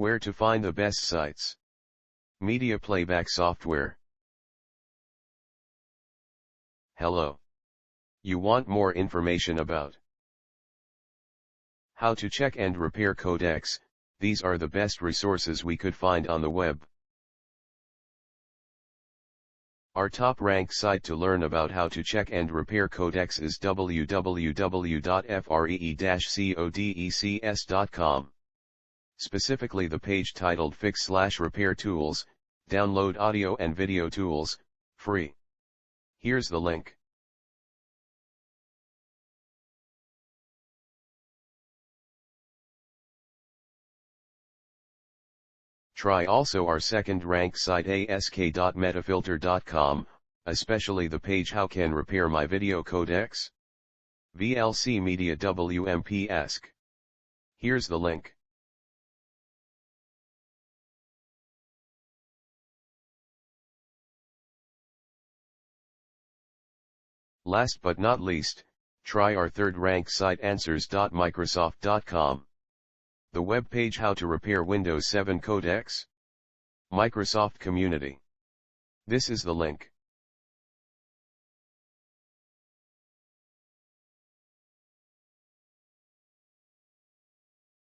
Where to find the best sites. Media playback software. Hello. You want more information about how to check and repair codecs? These are the best resources we could find on the web. Our top-ranked site to learn about how to check and repair codecs is www.free-codecs.com. Specifically the page titled Fix/Repair Tools, Download Audio and Video Tools, Free. Here's the link. Try also our second-ranked site ask.metafilter.com, especially the page How Can Repair My Video Codecs? VLC Media WMP Ask. Here's the link. Last but not least, try our third-ranked site answers.microsoft.com. The web page How to Repair Windows 7 Codecs? Microsoft Community. This is the link.